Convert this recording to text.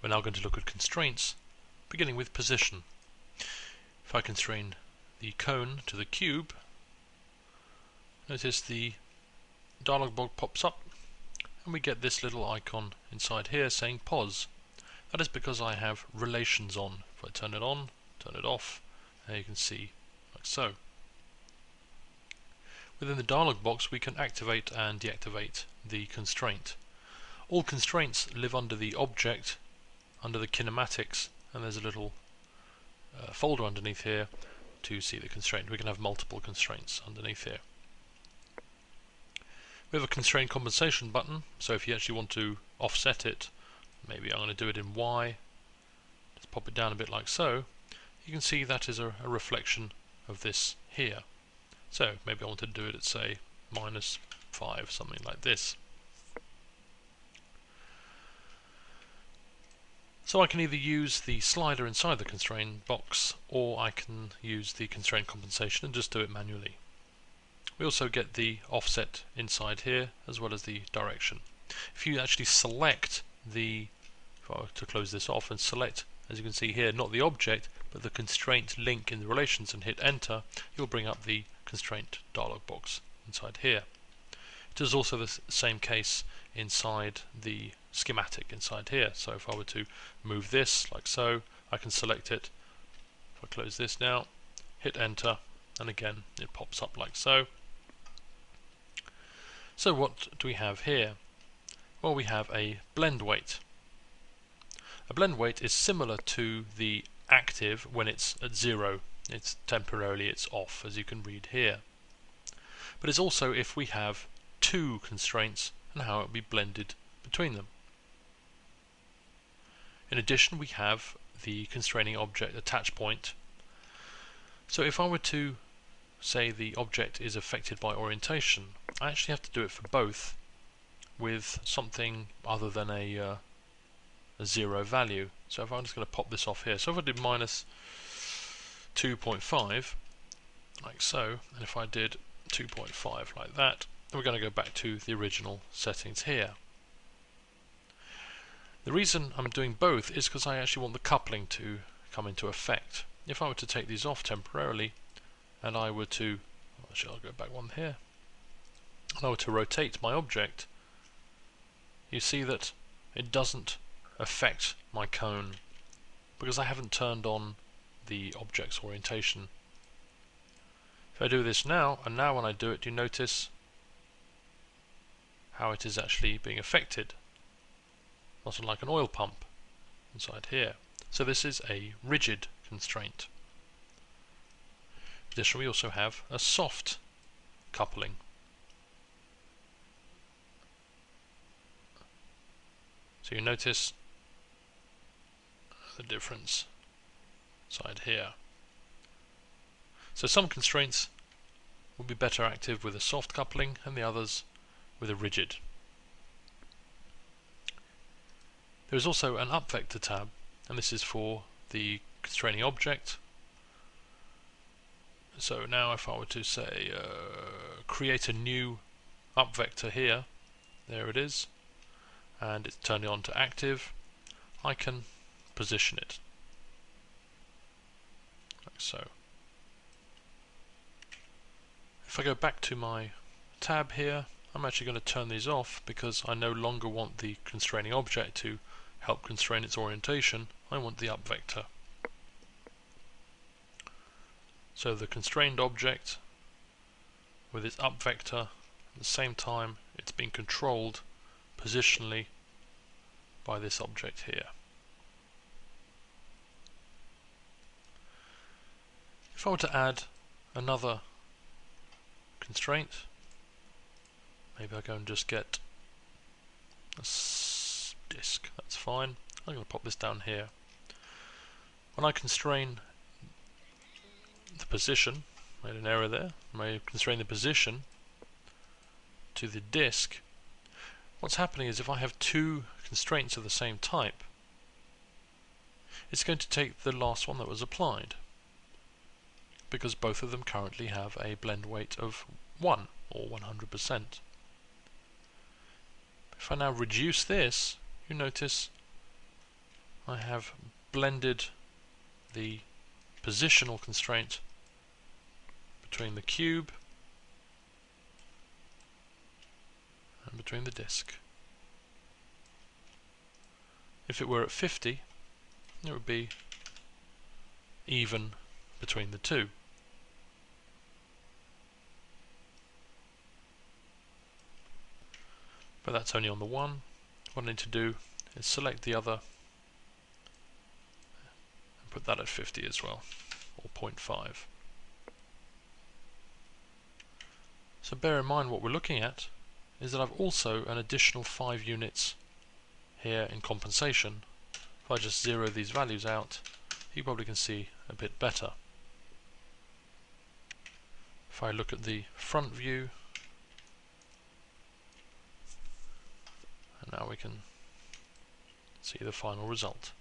We're now going to look at constraints, beginning with position. If I constrain the cone to the cube, notice the dialog box pops up and we get this little icon inside here saying pos. That is because I have relations on. If I turn it on, turn it off, and you can see like so. Within the dialog box we can activate and deactivate the constraint. All constraints live under the object, under the kinematics, and there's a little folder underneath here to see the constraint. We can have multiple constraints underneath here. We have a constraint compensation button, so if you actually want to offset it, maybe I'm going to do it in Y, just pop it down a bit like so, you can see that is a reflection of this here. So maybe I want to do it at, say, -5, something like this. So I can either use the slider inside the constraint box, or I can use the constraint compensation and just do it manually. We also get the offset inside here, as well as the direction. If you actually select the, if I were to close this off and select, as you can see here, not the object, but the constraint link in the relations and hit enter, you'll bring up the constraint dialog box inside here. It is also the same case inside the schematic inside here. So if I were to move this like so, I can select it. If I close this now, hit enter, and again it pops up like so. So what do we have here? Well, we have a blend weight. A blend weight is similar to the active when it's at 0. It's temporarily it's off, as you can read here. But it's also if we have two constraints and how it will be blended between them. In addition, we have the constraining object attach point. So if I were to say the object is affected by orientation, I actually have to do it for both with something other than a 0 value. So if I'm just going to pop this off here, so if I did -2.5 like so, and if I did 2.5 like that, we're going to go back to the original settings here. The reason I'm doing both is because I actually want the coupling to come into effect. If I were to take these off temporarily and I were to, actually I'll go back one here, and I were to rotate my object, you see that it doesn't affect my cone because I haven't turned on the object's orientation. If I do this now, and now when I do it, you notice how it is actually being affected, not unlike an oil pump inside here. So this is a rigid constraint. Additionally, we also have a soft coupling. So you notice the difference inside here. So some constraints will be better active with a soft coupling and the others with a rigid. There is also an up vector tab, and this is for the constraining object. So now if I were to say create a new up vector here, there it is, and it's turning on to active, I can position it like so. If I go back to my tab here, I'm actually going to turn these off because I no longer want the constraining object to help constrain its orientation. I want the up vector. So the constrained object with its up vector, at the same time it's being controlled positionally by this object here. If I were to add another constraint, maybe I go and just get a disk, that's fine. I'm going to pop this down here. When I constrain the position, made an error there, I constrain the position to the disk, what's happening is if I have two constraints of the same type, it's going to take the last one that was applied, because both of them currently have a blend weight of 1 or 100%. If I now reduce this, you notice I have blended the positional constraint between the cube and between the disk. If it were at 50, it would be even between the two. But that's only on the one. What I need to do is select the other and put that at 50 as well, or 0.5. So bear in mind what we're looking at is that I've also an additional 5 units here in compensation. If I just zero these values out, you probably can see a bit better. If I look at the front view, and now we can see the final result.